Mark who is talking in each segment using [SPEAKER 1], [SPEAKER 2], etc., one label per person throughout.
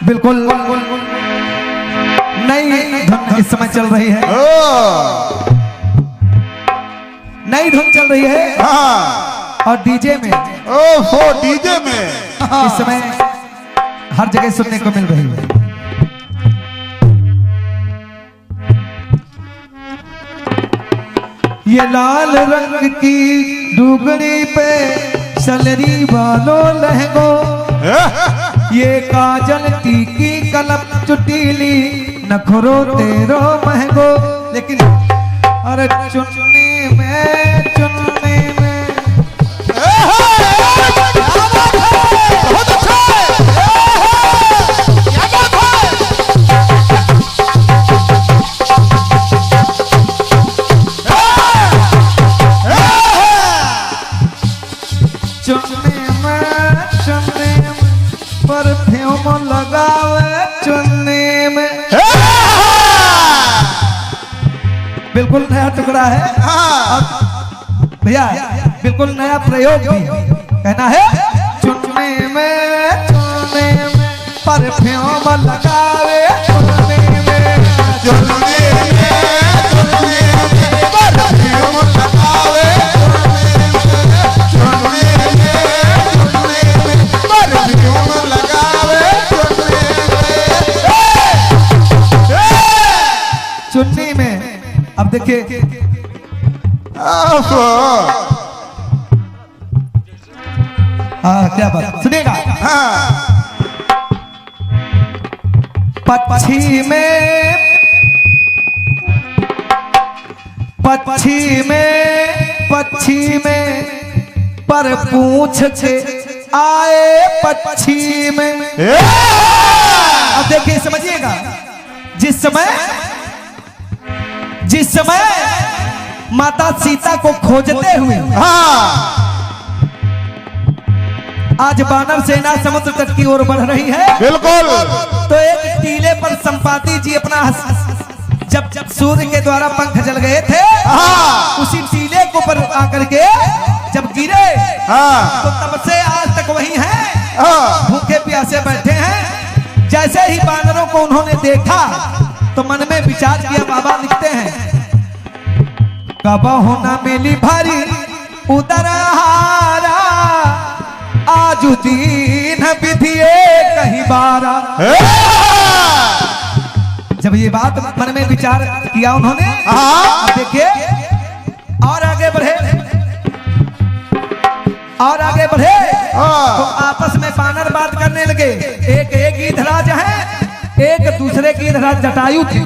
[SPEAKER 1] बिल्कुल नई धुन इस समय चल रही है, नई धुन चल रही है। और डीजे में
[SPEAKER 2] डीजे में
[SPEAKER 1] इस समय हर जगह सुनने को मिल रही है। ये लाल रंग की डुगड़ी पे सलरी वालों लहंगो, ये काजल टीकी कलम चुटीली नखरो तेरो महंगो। लेकिन अरे चुन्नी में परफ्यूम लगावे चुन्नी में। बिल्कुल नया टुकड़ा है भैया, बिल्कुल नया प्रयोग भी कहना है। चुन्नी में परफ्यूम लगावे चुन्नी में,
[SPEAKER 2] चुन्नी में परफ्यूम लगावे
[SPEAKER 1] चुन्नी में। अब देखिए क्या बात सुनिएगा। पक्षी में पर पूछ के आए पक्षी में। अब देखिए समझिएगा, जिस समय माता सीता को खोजते हुए आज वानर सेना समुद्र तट की ओर बढ़ रही है।
[SPEAKER 2] बिल्कुल।
[SPEAKER 1] तो एक टीले पर संपाति जी अपना जब सूर्य के द्वारा पंख जल गए थे, उसी टीले को पर आकर के जब गिरे तो तब से आज तक वही हैं, भूखे प्यासे बैठे हैं। जैसे ही वानरों को उन्होंने देखा तो मन में विचार किया। बाबा लिखते हैं, कबहु न मिली भारी उदरहारा, आज दीन विधिए कहीं बारा। जब ये बात मन में विचार किया उन्होंने, देखिए और आगे बढ़े तो आपस में वानर बात करने लगे। एक ईधराज है, एक दूसरे की ईधराज जटायु थी।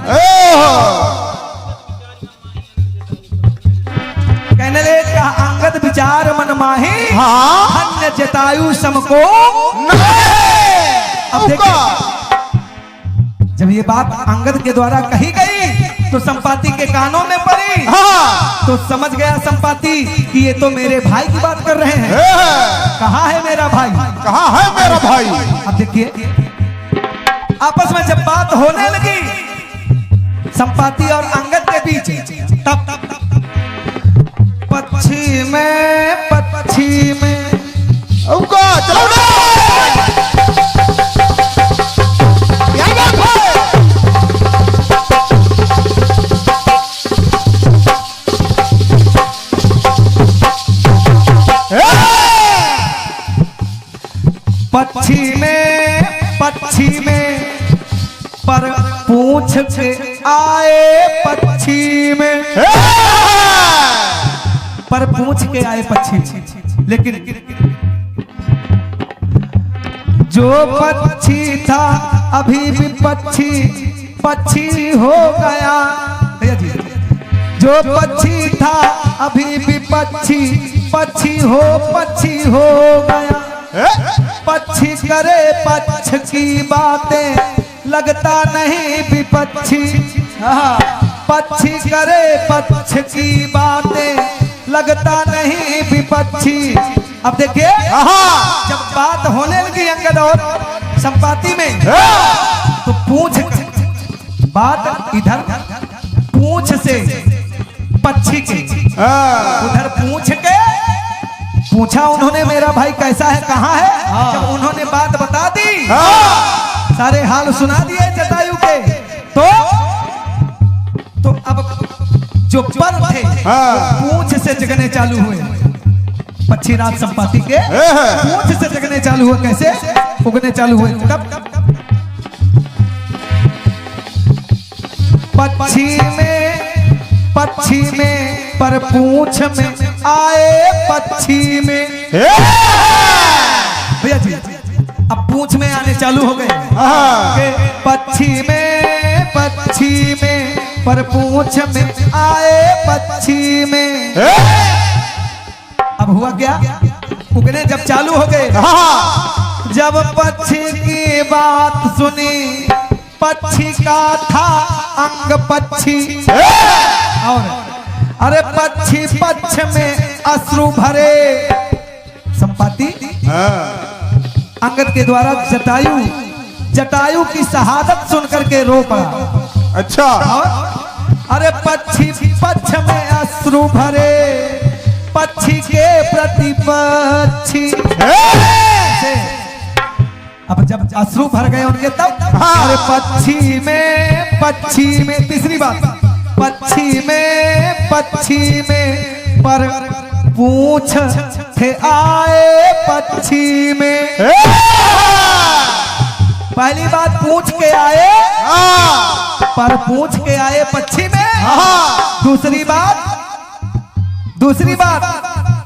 [SPEAKER 1] कहने लगे अंगद विचार मन माही, अन्य जटायु समको। अब देखिए जब ये बात अंगद के द्वारा कही गई तो संपाति के कानों में पड़ी। तो समझ गया संपाति कि ये तो मेरे भाई की बात कर रहे हैं। कहाँ है मेरा भाई,
[SPEAKER 2] कहाँ है मेरा भाई।
[SPEAKER 1] अब देखिए आपस में जब बात होने लगी संपाति और अंगद के बीच, तब पक्षी में
[SPEAKER 2] चलो ना।
[SPEAKER 1] पक्षी में पर पूछ के आए पक्षी में, पर पूछ के आए पक्षी। लेकिन जो पक्षी था अभी भी पक्षी हो गया। जो पक्षी था अभी भी पक्षी हो गया। पक्षी करे पक्ष की बातें लगता नहीं विपक्षी। पक्षी करे पक्ष की बातें लगता नहीं विपक्षी। अब देखिए जब बात होने लगी अंगद और संपाति में तो पूछ बात इधर पूछ से पक्षी के, उधर पूछ के पूछा उन्होंने मेरा भाई कैसा है, कहाँ है। जब उन्होंने बात बता दी, सारे हाल सुना दिए जटायु के, तो अब जो पर थे पूंछ से जगने चालू हुए। पक्षीराज संपाति के पूंछ से जगने चालू हुए। कैसे उगने चालू हुए? कब? पक्षी में पर पूंछ में आए पक्षी में। भैया जी अब पूंछ में आने चालू हो गए। पक्षी में पर पूंछ में आए पक्षी में। अब हुआ क्या? उगने जब चालू हो गए, जब पक्षी की बात सुनी, पक्षी का था अंग पक्षी, और अरे पक्षी पक्ष में अश्रु भरे। संपाति अंगद के द्वारा जटायु की शहादत सुनकर के रो पड़ा।
[SPEAKER 2] अच्छा।
[SPEAKER 1] अरे पक्षी पक्ष में अश्रु भरे, पक्षी के प्रति पक्षी। अब जब अश्रु भर गए उनके, तब अरे पक्षी में तीसरी बात, पक्षी में पर पूंछ थे आए पक्षी में। पहली बात पूंछ के आए, पर पूंछ के आए पक्षी में। दूसरी बात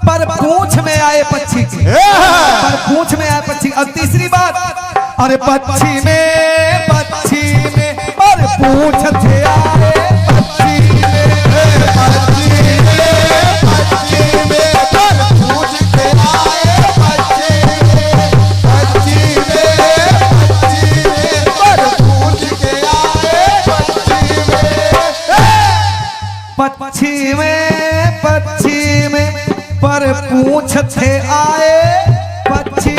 [SPEAKER 1] पर पूंछ में आए पक्षी के, पर पूंछ में आए पक्षी। और तीसरी बात, अरे पक्षी में पर पूंछ थे आए पक्षी में। पक्षी में पर पूंछ थे आए पक्षी,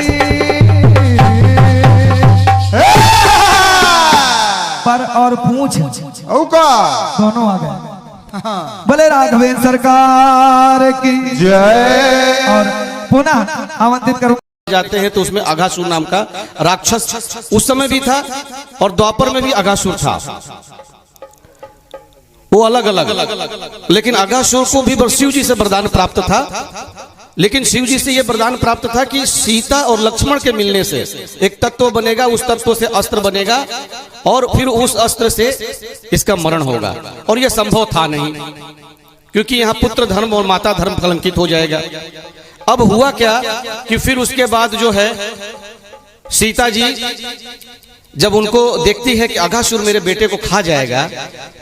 [SPEAKER 1] पर और पूंछ दोनों आ गए। बोले राघवेंद्र सरकार की
[SPEAKER 2] जय।
[SPEAKER 1] और पुनः आमंत्रित करूं
[SPEAKER 3] जाते हैं तो उसमें अघासुर नाम का राक्षस उस समय भी था, और द्वापर में भी अघासुर था। वो अलग अलग, लेकिन अघासुर को भी शिव जी से वरदान प्राप्त था। लेकिन शिव जी से यह वरदान प्राप्त था कि सीता और लक्ष्मण के मिलने से एक तत्व बनेगा, उस तत्व से अस्त्र बनेगा, और फिर उस अस्त्र से इसका मरण होगा। और यह संभव था नहीं, क्योंकि यहाँ पुत्र धर्म और माता धर्म कलंकित हो जाएगा। अब हुआ क्या कि फिर उसके बाद जो है सीता जी जब उनको देखती है कि अघासुर मेरे बेटे को खा जाएगा,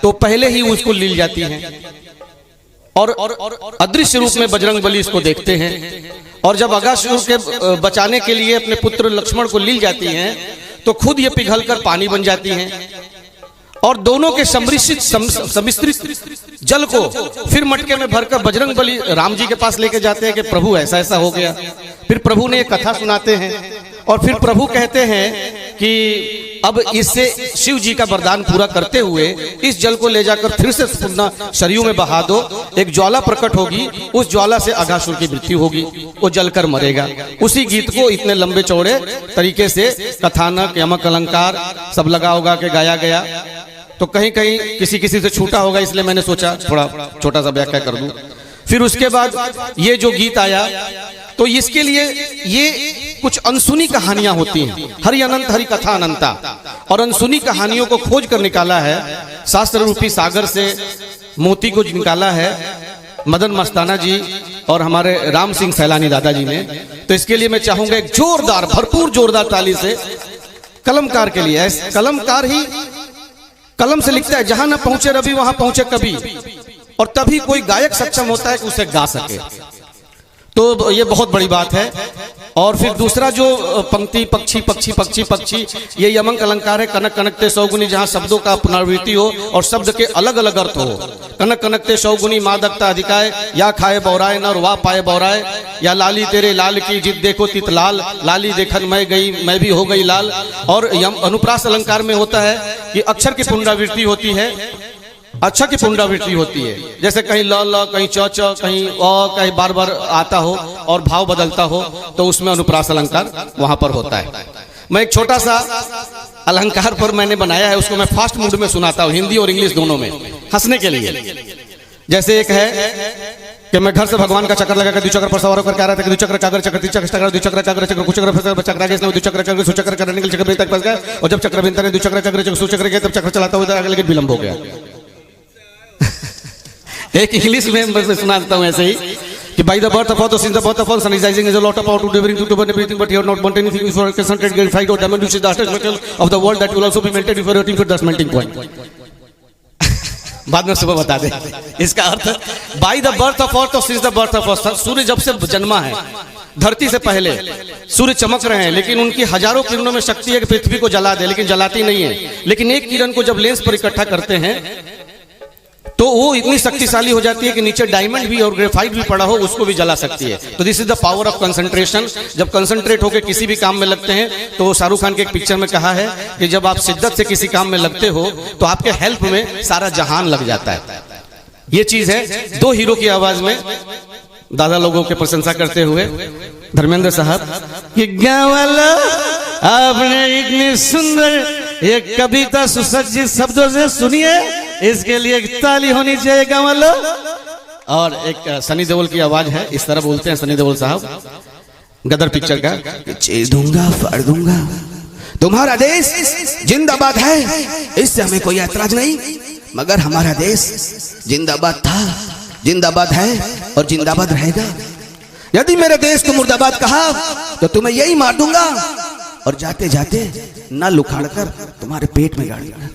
[SPEAKER 3] तो पहले ही उसको लील जाती हैं, और अदृश्य रूप में बजरंग बली इसको देखते हैं। और जब अघासुर के बचाने के लिए अपने पुत्र लक्ष्मण को लील जाती हैं, तो खुद ये पिघलकर पानी बन जाती हैं, और दोनों के सम्मिश्रित जल को फिर मटके में भरकर बजरंग बली राम जी के पास लेके जाते हैं कि प्रभु ऐसा ऐसा हो गया। फिर प्रभु ने एक कथा सुनाते हैं, और फिर प्रभु कहते हैं कि अब इससे शिव जी का वरदान पूरा करते हुए इस जल को ले जाकर फिर से पुनः सरयू में बहा दो। एक ज्वाला प्रकट होगी, उस ज्वाला से अघासुर की मृत्यु होगी, वो जलकर मरेगा। उसी गीत को इतने लंबे चौड़े तरीके से कथानक, यमक, अलंकार सब लगा उगा के गाया गया। तो कहीं कहीं किसी से छूटा होगा, इसलिए मैंने सोचा थोड़ा छोटा सा व्याख्या कर दूं। फिर उसके बाद ये जो गीत आया, तो इसके लिए ये कुछ अनसुनी कहानियां होती हैं। हरि अनंत हरि कथा अनंता, और अनसुनी कहानियों को खोज कर निकाला है शास्त्र रूपी सागर से, मोती को निकाला है मदन मस्ताना जी और हमारे राम सिंह सैलानी दादाजी ने। तो इसके लिए मैं चाहूंगा एक जोरदार, भरपूर जोरदार ताली से कलमकार के लिए। कलमकार ही कलम से लिखता है, जहां न पहुंचे रवि वहां पहुंचे कवि, और तभी कोई गायक सक्षम होता है कि उसे गा सके। तो ये बहुत बड़ी बात है। और फिर दूसरा जो पंक्ति, पक्षी पक्षी पक्षी पक्षी, ये यमक अलंकार है। कनक कनकते सौगुनी, जहाँ शब्दों का पुनरावृत्ति हो और शब्द के अलग अलग अर्थ हो। कनक कनकते सौगुनी, मादकता अधिकाय, या खाए बौराए नर वाह पाए बौराए, या लाली तेरे लाल की जिद देखो तित लाल, लाली देखन मैं गई मैं भी हो गई लाल। और अनुप्रास अलंकार में होता है कि अक्षर की पुनरावृत्ति होती है, अच्छा की पुनरावृत्ति होती है। जैसे कहीं ल कहीं च कहीं अ, कहीं बार बार आता हो, और भाव बदलता हो तो उसमें अनुप्रास अलंकार वहां पर होता है। मैं एक छोटा सा अलंकार पर मैंने बनाया है, उसको मैं फास्ट मूड में सुनाता हूँ, हिंदी और इंग्लिश दोनों में, हंसने के लिए। जैसे एक है कि मैं घर से भगवान का चक्कर लगा कर द्विचक्र पर सवार होकर कह रहा था कि द्विचक्र कागर चक्र त्रिचक्र चक्र द्विचक्र कागर चक्र कुचक्र फसकर चक्र आगे द्विचक्र चक्र सुचक्र करने के लिए चक्र तक फंस गया, और जब चक्र बिंता ने द्विचक्र चक्र सुचक्र किया तब चक्र चलाता हुआ आगे लेकिन विलंब हो गया। एक इंग्लिश में मैं सुनाता हूँ ऐसे ही कि by the birth of all, since the birth of all, sun is rising is a lot of power to delivering to burn everything, but you have not burnt anything before concentrated, garified or damaged, which is the hardest metal of the world that will also be melted before your team for the melting point. बाद में सुबह बता दे इसका अर्थ। By the birth of earth, since the birth of earth, सूर्य जब से जन्मा है धरती से पहले सूर्य चमक रहे हैं, लेकिन उनकी हजारों किरणों में शक्ति है कि पृथ्वी को जला दे, लेकिन जलाती नहीं है। लेकिन एक किरण को जब लेंस पर इकट्ठा करते हैं तो वो इतनी शक्तिशाली हो जाती है कि नीचे डायमंड भी और ग्रेफाइट भी पड़ा हो उसको भी जला सकती है। तो this is the power of concentration. जब कंसंट्रेट होकर किसी भी काम में लगते हैं, तो शाहरुख खान के एक पिक्चर में कहा है कि जब आप शिद्दत से किसी काम में लगते हो तो आपके हेल्प में सारा जहान लग जाता है। ये चीज है दो हीरो की आवाज में दादा लोगों की प्रशंसा करते हुए धर्मेंद्र साहब कि गाँव वाला आपने इतनी सुंदर एक कविता सुसज्जित शब्दों से सुनिए, इसके लिए एक ताली होनी चाहिए गाँव वालों। और एक सनी देओल की आवाज है, इस तरह बोलते हैं सनी देओल साहब गदर पिक्चर का, चीर दूंगा फाड़ दूंगा, तुम्हारा देश जिंदाबाद है, इससे हमें कोई ऐतराज नहीं, मगर हमारा देश जिंदाबाद था, जिंदाबाद है और जिंदाबाद रहेगा। यदि मेरे देश को मुर्दाबाद कहा तो तुम्हें यही मार दूंगा और जाते जाते नल उखाड़ कर तुम्हारे पेट में गाड़ दूंगा।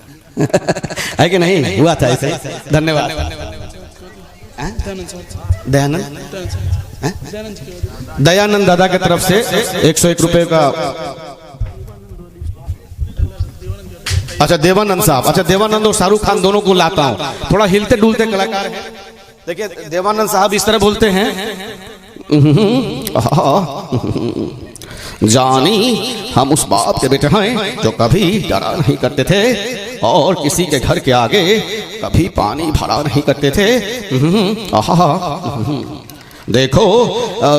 [SPEAKER 3] है कि नहीं? हुआ था ऐसे। धन्यवाद। दयानंद दयानंद दादा की तरफ से 101 रुपए का। अच्छा देवानंद साहब, अच्छा देवानंद और शाहरुख खान दोनों को लाता हूं, थोड़ा हिलते डुलते कलाकार हैं। देखिए देवानंद साहब इस तरह बोलते हैं, जानी हम उस बाप के बेटे हैं जो कभी डरा नहीं करते थे और किसी के घर के आगे कभी पानी भरा नहीं करते थे। देखो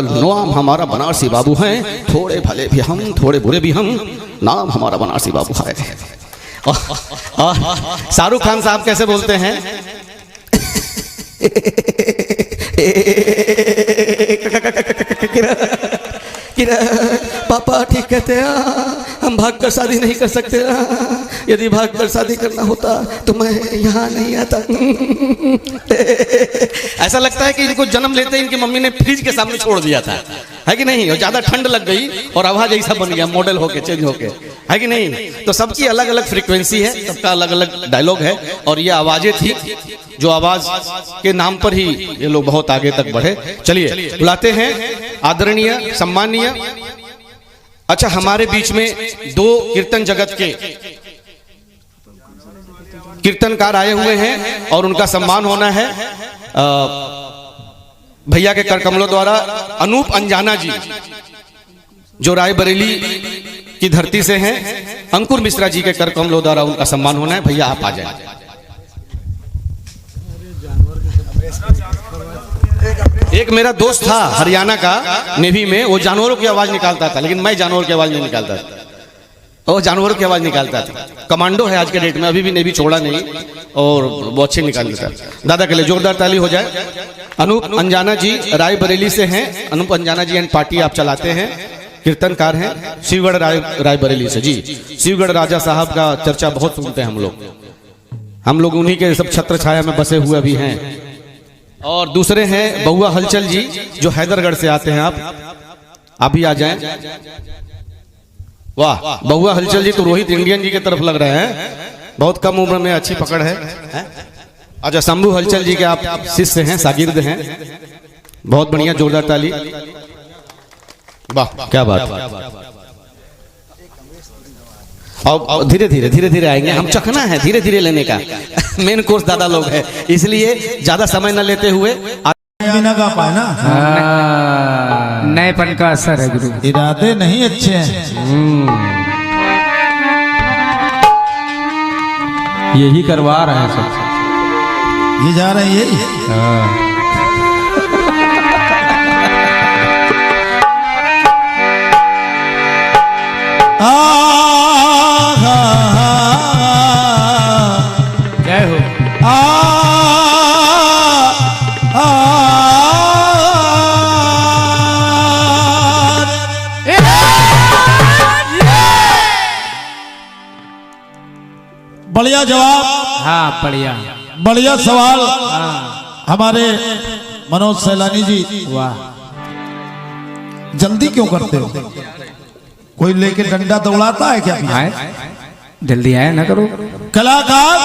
[SPEAKER 3] नाम हमारा बनारसी बाबू है, थोड़े भले भी हम थोड़े बुरे भी हम, नाम हमारा बनारसी बाबू है। शाहरुख खान साहब कैसे बोलते हैं? पापा ठीक कहते हैं, हम भागकर शादी नहीं कर सकते, यदि भागकर शादी करना होता तो मैं यहाँ नहीं आता। ऐसा लगता है कि इनको जन्म लेते इनकी मम्मी ने फ्रिज के सामने छोड़ दिया था, है कि नहीं? और ज्यादा ठंड लग गई और आवाज ऐसा बन गया, मॉडल होके चेंज होके, है कि नहीं? तो सबकी अलग अलग फ्रीक्वेंसी है, सबका अलग अलग डायलॉग है, और ये आवाजें थी जो आवाज के नाम पर ही ये लोग बहुत आगे तक बढ़े। चलिए बुलाते हैं आदरणीय सम्मानीय, अच्छा हमारे बीच में दो कीर्तन जगत के कीर्तनकार आए हुए हैं और उनका सम्मान होना है भैया के कर कमलों द्वारा। अनूप अंजाना जी जो रायबरेली की धरती से हैं, अंकुर मिश्रा जी के कर कमलों द्वारा उनका सम्मान होना है। भैया आप आ जाए। एक मेरा दोस्त था हरियाणा का नेवी में, वो जानवरों की आवाज निकालता था, लेकिन मैं जानवर की आवाज नहीं निकालता था, वो जानवरों की आवाज निकालता था। कमांडो है आज के डेट में, अभी भी नेवी छोड़ा नहीं और वो अच्छे निकाल देता। दादा के लिए जोरदार ताली हो जाए। अनूप अंजाना जी रायबरेली से हैं। अनूप अंजाना जी एंड पार्टी आप चलाते हैं, कीर्तनकार हैं, शिवगढ़ रायबरेली से। जी शिवगढ़ राजा साहब का चर्चा बहुत सुनते हैं हम लोग उन्हीं के सब छत्र छाया में बसे हुए भी हैं। और दूसरे हैं बहुआ हलचल जी जो हैदरगढ़ से आते हैं। आप भी आ जाएं। वाह, बहुआ हलचल जी तो रोहित इंडियन जी की तरफ लग रहे हैं, बहुत कम उम्र में अच्छी पकड़ है। अच्छा शंभू हलचल जी के आप शिष्य हैं, शागिर्द हैं, बहुत बढ़िया, जोरदार ताली। वाह क्या बात। और धीरे धीरे आएंगे, हम चखना है धीरे धीरे लेने का। मेन कोर्स दादा लोग है, इसलिए ज्यादा समय न लेते हुए
[SPEAKER 2] बिना गा पाए ना,
[SPEAKER 4] नएपन का असर है गुरु।
[SPEAKER 2] इरादे नहीं अच्छे हैं।
[SPEAKER 4] यही करवा रहे हैं सब।
[SPEAKER 2] ये जा रहे हैं, यही
[SPEAKER 4] जय हो।
[SPEAKER 2] बढ़िया जवाब,
[SPEAKER 4] हाँ बढ़िया,
[SPEAKER 2] बढ़िया सवाल
[SPEAKER 4] हाँ
[SPEAKER 2] हमारे मनोज सैलानी जी।
[SPEAKER 4] वाह।
[SPEAKER 2] जल्दी क्यों करते हो? कोई लेके डंडा दौड़ाता है क्या?
[SPEAKER 4] आए जल्दी आए ना करो।
[SPEAKER 2] कलाकार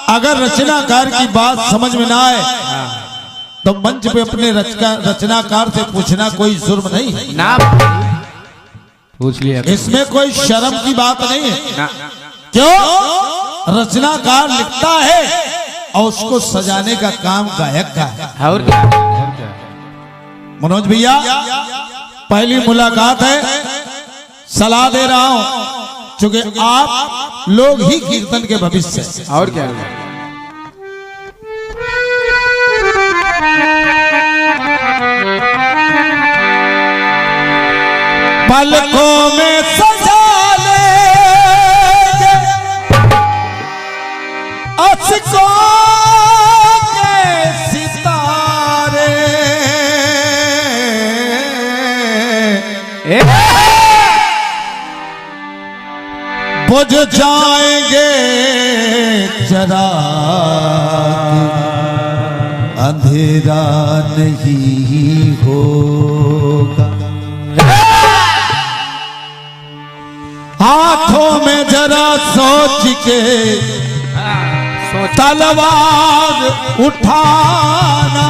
[SPEAKER 2] अगर रचनाकार की बात समझ में ना आए तो मंच पे अपने रचनाकार से पूछना कोई जुर्म नहीं है।
[SPEAKER 4] ना पूछ लिया,
[SPEAKER 2] इसमें कोई शर्म की बात नहीं है।
[SPEAKER 4] ना
[SPEAKER 2] क्यों? रचनाकार लिखता है और उसको सजाने का काम गायक का है।
[SPEAKER 4] और क्या,
[SPEAKER 2] मनोज भैया पहली मुलाकात है, सलाह दे रहा हूं क्योंकि आप लोग ही कीर्तन के भविष्य हैं।
[SPEAKER 4] और क्या।
[SPEAKER 2] पलकों में सजा ले अशकों के सितारे, बुझ जाएंगे जरा अंधेरा नहीं होगा, हाथों में जरा सोच के तलवार उठाना,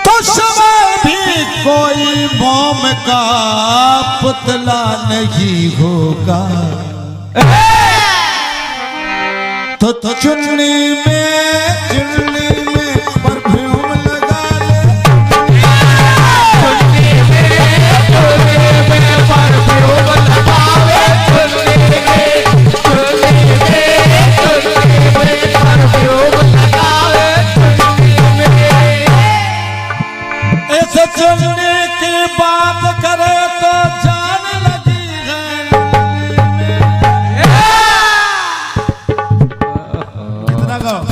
[SPEAKER 2] दुश्मन भी कोई मोम का पुतला नहीं होगा, तो चुन्नी में परफ्यूम लगा ले, ऐसे चुन्नी की बात करे तो जान लगी है। कितना गाओ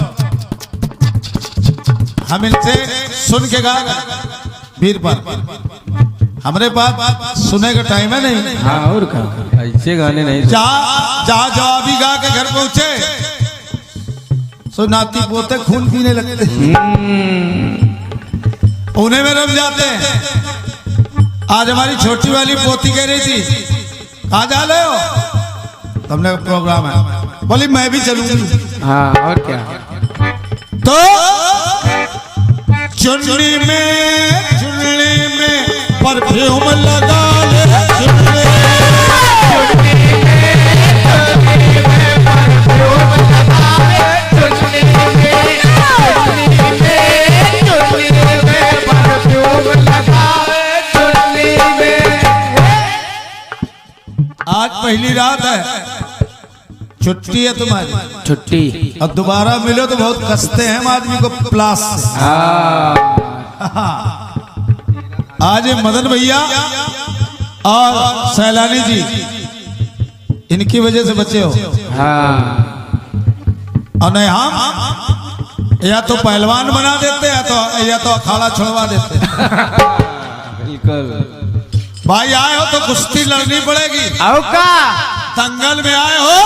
[SPEAKER 2] हम इनसे सुन के गा वीर पर, हमारे पास सुने का टाइम है नहीं।
[SPEAKER 4] हाँ और क्या, ऐसे गाने नहीं।
[SPEAKER 2] जा जवाबी गा के घर पहुंचे सो नाती पोते खून पीने लगते, उन्हें में रम जाते हैं। आज हमारी छोटी वाली पोती कह रही थी कहाँ जा रहे हो? तुमने प्रोग्राम है, बोली मैं भी चलूंगी।
[SPEAKER 4] हाँ और क्या।
[SPEAKER 2] तो चुन्नी में परफ्यूम लगा ले, आज पहली रात है, छुट्टी है तुम्हारी,
[SPEAKER 4] छुट्टी।
[SPEAKER 2] अब दोबारा मिलो तो बहुत कसते हैं हम आदमी को प्लास से। आज मदन भैया और सैलानी जी इनकी वजह से बचे हो।
[SPEAKER 4] हाँ
[SPEAKER 2] और नहीं हम या तो पहलवान बना देते या तो अखाड़ा छुड़वा देते।
[SPEAKER 4] बिल्कुल।
[SPEAKER 2] भाई आए हो तो कुश्ती लड़नी पड़ेगी,
[SPEAKER 4] आओ का
[SPEAKER 2] दंगल में आए हो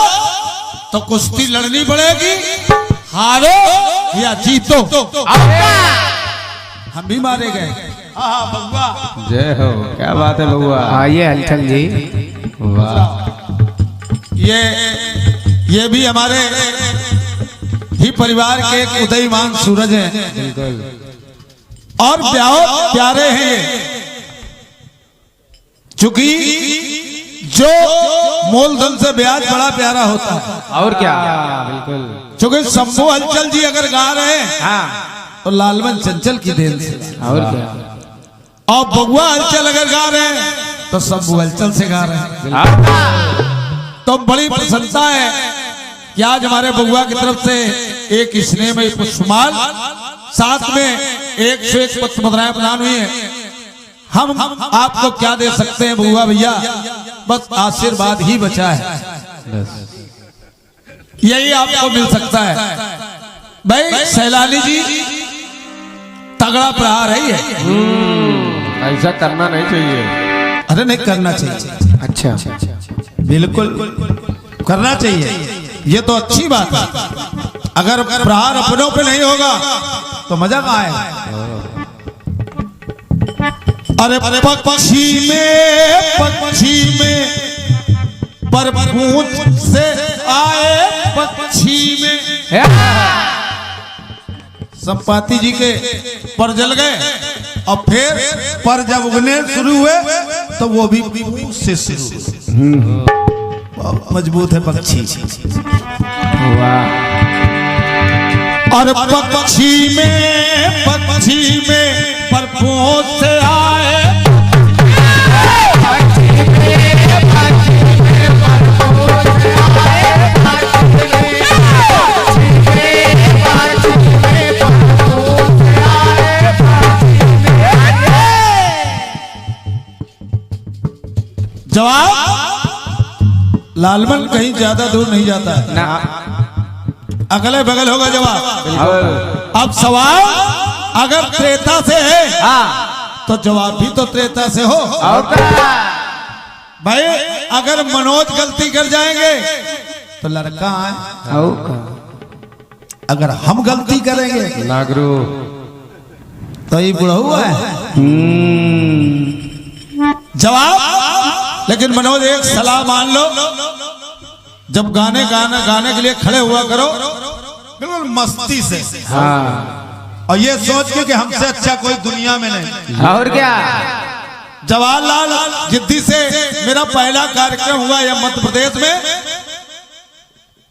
[SPEAKER 2] तो कुश्ती लड़नी पड़ेगी, हारो या जीतो। हम भी मारे गए। हाँ बउआ,
[SPEAKER 4] जय हो। क्या बात है बउआ। आइए हलचल जी। वाह।
[SPEAKER 2] ये भी हमारे ही परिवार के एक उदयमान सूरज हैं।
[SPEAKER 4] बिल्कुल।
[SPEAKER 2] और बहुत प्यारे हैं, चूंकि जो मूलधन से ब्याज बड़ा प्यारा होता है।
[SPEAKER 4] और क्या। बिल्कुल।
[SPEAKER 2] चूंकि शंभू हलचल जी अगर गा रहे हैं
[SPEAKER 4] हाँ
[SPEAKER 2] तो लालवन चंचल की देन से,
[SPEAKER 4] और क्या।
[SPEAKER 2] और बउआ हलचल अगर गा रहे हैं तो शंभू हलचल से गा रहे हैं। तो बड़ी प्रसन्नता है कि आज हमारे बउआ की तरफ से एक स्नेह में पुष्पमाल, साथ में 101 पत्र मुद्राएं प्रदान हुई है। हम आपको क्या दे सकते हैं बुआ भैया, बस आशीर्वाद ही बचा है, यही आपको मिल सकता है। भाई सैलानी जी तगड़ा प्रहार है ये,
[SPEAKER 4] ऐसा करना नहीं चाहिए।
[SPEAKER 2] अरे नहीं करना चाहिए,
[SPEAKER 4] अच्छा
[SPEAKER 2] बिल्कुल करना चाहिए, ये तो अच्छी बात है। अगर प्रहार अपनों पे नहीं होगा तो मजा कहाँ आएगा। अरे पक्षी में पर पूंछ से आए पक्षी में, संपाति जी के पर जल गए और फिर पर जब उगने शुरू हुए तो वो भी पूंछ से शुरू, मजबूत है पक्षी।
[SPEAKER 4] वाह।
[SPEAKER 2] और पक्षी में पर पूंछ से आए, जवाब लालमन कहीं ज्यादा दूर नहीं जाता है
[SPEAKER 4] ना,
[SPEAKER 2] अगले बगल होगा जवाब। अब सवाल अगर त्रेता से है तो जवाब भी तो त्रेता से हो। भाई अगर मनोज गलती कर जाएंगे तो लड़का है, अगर हम गलती करेंगे
[SPEAKER 4] नागरू
[SPEAKER 2] तो ये बुढ़ा हुआ है। जवाब, लेकिन मनोज एक सलाह मान लो, जब गाने के लिए खड़े हुआ करो बिल्कुल मस्ती से,
[SPEAKER 4] हाँ,
[SPEAKER 2] और ये सोच के कि हमसे अच्छा कोई दुनिया में नहीं।
[SPEAKER 4] और क्या।
[SPEAKER 2] जवाहरलाल जिद्दी से मेरा पहला कार्यक्रम हुआ यह मध्य प्रदेश में,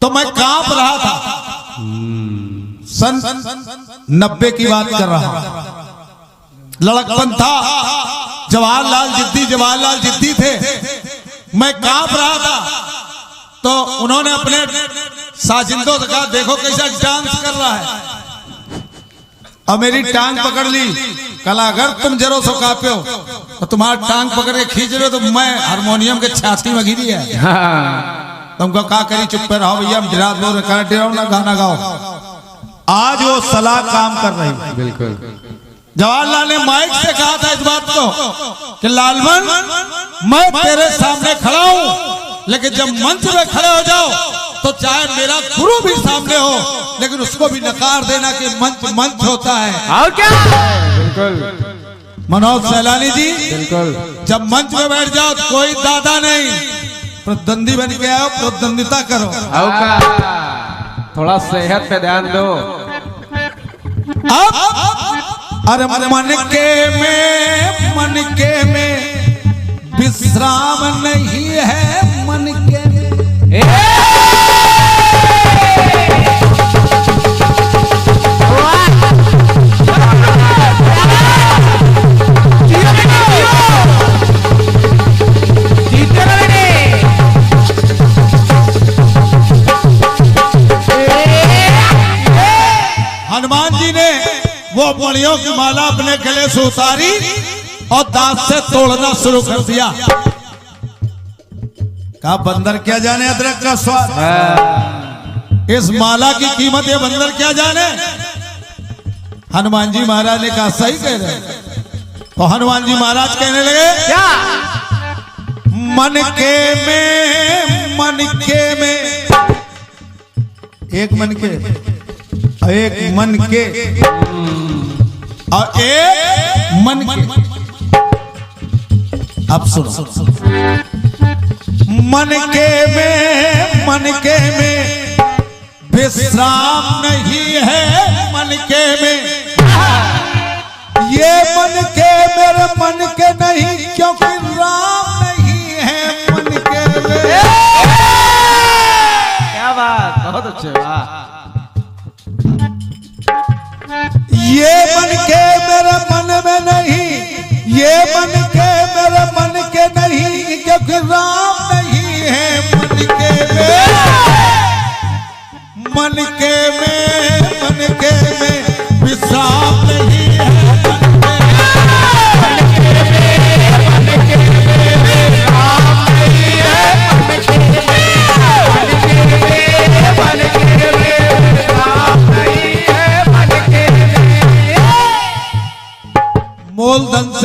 [SPEAKER 2] तो मैं कांप रहा था, सन 90 की बात कर रहा हूं, लड़कपन था, जवाहरलाल जिद्दी थे, मैं कांप रहा था। तो उन्होंने अपने साजिंदों से कहा देखो कैसा डांस कर रहा है, और मेरी टांग पकड़ ली, कला अगर तुम जरो सो कापे हो तो तुम्हारा टांग पकड़ के खींच रहे हो तो मैं हारमोनियम के छाती में गिरी है। तुमको क्या करी, चुप पे रहो भैया, हम जिरात बोल रहे रहो ना, गाना गाओ। आज वो सलाह काम कर रही है।
[SPEAKER 4] बिल्कुल।
[SPEAKER 2] जवाहरलाल ने माइक से कहा था इस बात को कि लालमन मैं तेरे सामने खड़ा हूं, लेकिन जब मंच में खड़े हो जाओ तो चाहे मेरा गुरु भी सामने हो, लेकिन उसको भी नकार देना कि मंच होता है।
[SPEAKER 4] और क्या। बिल्कुल
[SPEAKER 2] मनोज सैलानी जी,
[SPEAKER 4] बिल्कुल।
[SPEAKER 2] जब मंच में बैठ जाओ तो कोई दादा नहीं, प्रतिद्वंदी बन के आओ, प्रतिद्वंदिता करो।
[SPEAKER 4] और क्या, थोड़ा सेहत पे ध्यान दो।
[SPEAKER 2] अरे मन के में विश्राम नहीं है, मन के में। हनुमान जी ने वो मणियों की माला अपने गले से उतारी और दांत से तोड़ना शुरू कर दिया। कहा बंदर क्या जाने अदरक का स्वाद, इस माला की कीमत ये बंदर क्या जाने। हनुमान जी महाराज ने कहा सही कह रहे, तो हनुमान जी महाराज कहने लगे क्या, मन के में एक मन के, एक मन के और एक मन के। अब सुनो, मन के में विश्राम नहीं है, मन के में ये मन के मेरे मन के नहीं, क्योंकि राम नहीं है मन के में।
[SPEAKER 4] क्या बात, बहुत अच्छे।
[SPEAKER 2] ये मन के मेरे मन में नहीं, ये मन के मेरे मन के नहीं, क्योंकि राम नहीं है मन के में। मन के में विश्राम नहीं है, मन के में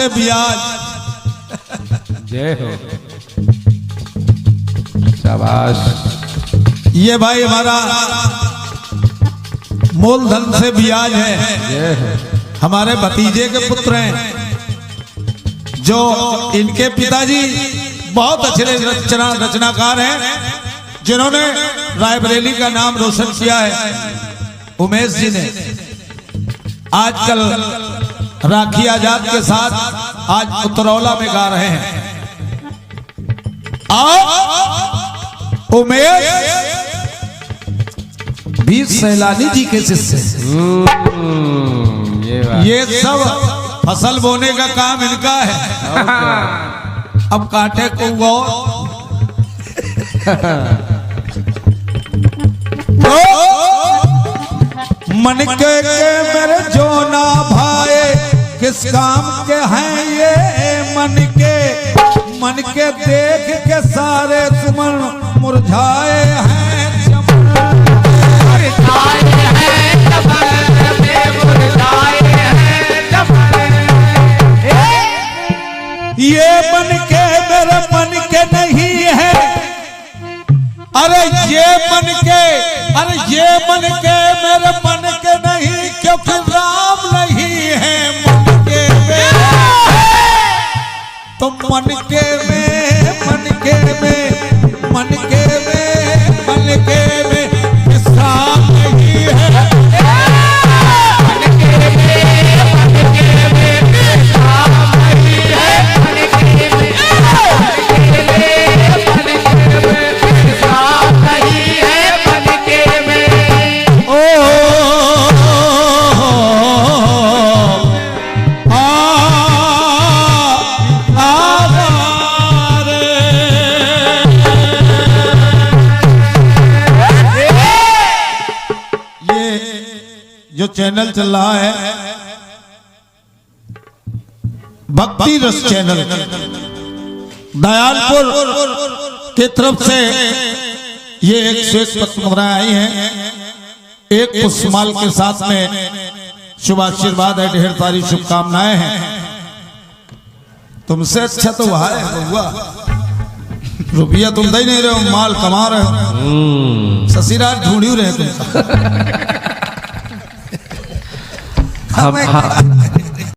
[SPEAKER 2] से ब्याज।
[SPEAKER 4] जय हो। शाबाश।
[SPEAKER 2] ये भाई हमारा मूलधन से ब्याज है।
[SPEAKER 4] जय हो।
[SPEAKER 2] हमारे भतीजे के पुत्र हैं, जो इनके पिताजी बहुत अच्छे रचनाकार हैं, जिन्होंने रायबरेली का नाम रोशन किया है। उमेश जी ने आजकल राखी आजाद के साथ आज उतरौला में गा रहे हैं। उमेश भी सैलानी जी के शिष्य। ये सब फसल बोने का काम इनका है। अब काटे को गो मन के मेरे जो ना भाए किस काम के हैं ये, मन के देख के सारे सुमन मुरझाए हैं। ये मन के मेरे मन के नहीं है, अरे ये मन के मेरे मन के नहीं, क्योंकि राम नहीं है मन के में। तो मन के में राम नहीं है। जो चैनल चल रहा है भक्ति रस चैनल, दयालपुर की तरफ से ये 101 पत्रिकाएं आई हैं। एक पुष्पमाल के साथ में शुभ आशीर्वाद है, ढेर सारी शुभकामनाएं हैं। तुमसे अच्छा तो वह है बउआ, रुपया तुम दे नहीं रहे हो, माल कमा रहे हो। ससुराल ढूंढी रहे तुम।